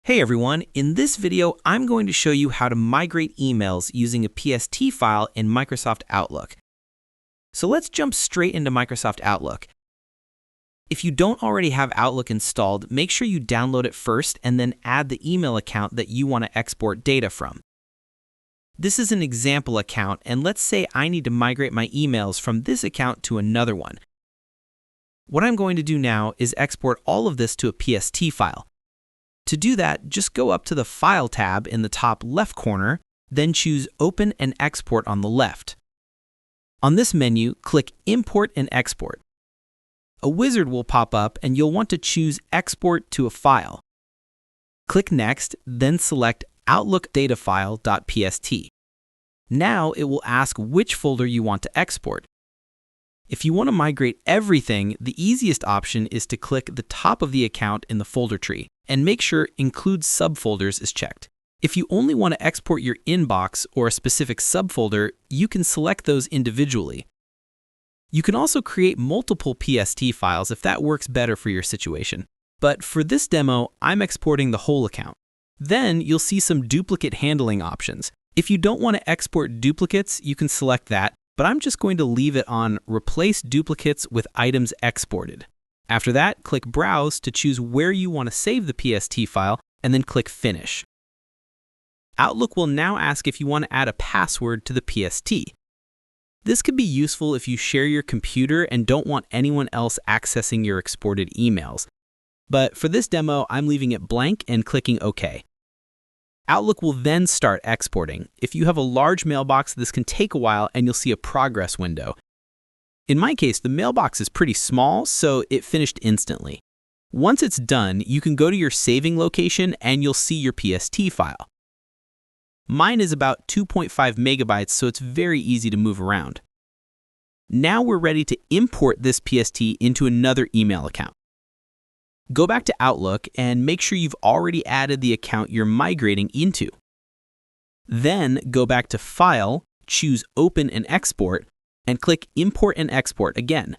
Hey everyone, in this video I'm going to show you how to migrate emails using a PST file in Microsoft Outlook. So let's jump straight into Microsoft Outlook. If you don't already have Outlook installed, make sure you download it first and then add the email account that you want to export data from. This is an example account, and let's say I need to migrate my emails from this account to another one. What I'm going to do now is export all of this to a PST file. To do that, just go up to the File tab in the top left corner, then choose Open and Export on the left. On this menu, click Import and Export. A wizard will pop up and you'll want to choose Export to a file. Click Next, then select outlookdatafile.pst. Now it will ask which folder you want to export. If you want to migrate everything, the easiest option is to click the top of the account in the folder tree and make sure Include Subfolders is checked. If you only want to export your inbox or a specific subfolder, you can select those individually. You can also create multiple PST files if that works better for your situation. But for this demo, I'm exporting the whole account. Then you'll see some duplicate handling options. If you don't want to export duplicates, you can select that, but I'm just going to leave it on Replace Duplicates with Items Exported. After that, click Browse to choose where you want to save the PST file, and then click Finish. Outlook will now ask if you want to add a password to the PST. This could be useful if you share your computer and don't want anyone else accessing your exported emails. But for this demo, I'm leaving it blank and clicking OK. Outlook will then start exporting. If you have a large mailbox, this can take a while and you'll see a progress window. In my case, the mailbox is pretty small, so it finished instantly. Once it's done, you can go to your saving location and you'll see your PST file. Mine is about 2.5 megabytes, so it's very easy to move around. Now we're ready to import this PST into another email account. Go back to Outlook and make sure you've already added the account you're migrating into. Then go back to File, choose Open and Export, and click Import and Export again.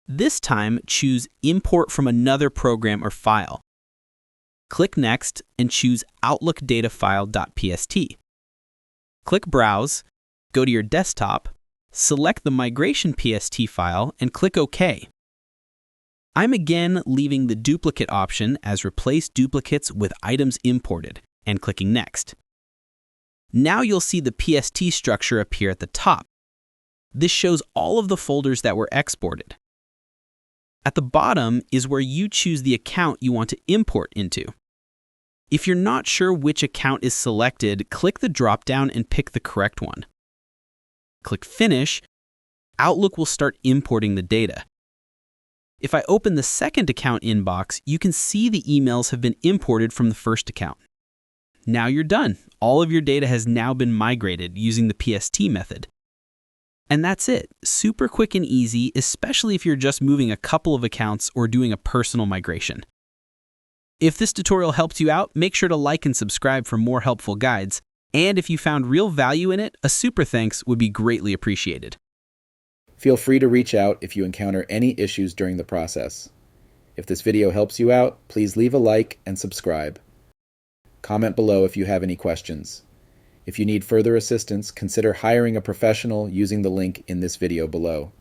This time, choose Import from another program or file. Click Next and choose outlookdatafile.pst. Click Browse, go to your desktop, select the migration PST file, and click OK. I'm again leaving the duplicate option as Replace Duplicates with Items Imported and clicking Next. Now you'll see the PST structure appear at the top. This shows all of the folders that were exported. At the bottom is where you choose the account you want to import into. If you're not sure which account is selected, click the drop-down and pick the correct one. Click Finish. Outlook will start importing the data. If I open the second account inbox, you can see the emails have been imported from the first account. Now you're done. All of your data has now been migrated using the PST method. And that's it. Super quick and easy, especially if you're just moving a couple of accounts or doing a personal migration. If this tutorial helped you out, make sure to like and subscribe for more helpful guides. And if you found real value in it, a super thanks would be greatly appreciated. Feel free to reach out if you encounter any issues during the process. If this video helps you out, please leave a like and subscribe. Comment below if you have any questions. If you need further assistance, consider hiring a professional using the link in this video below.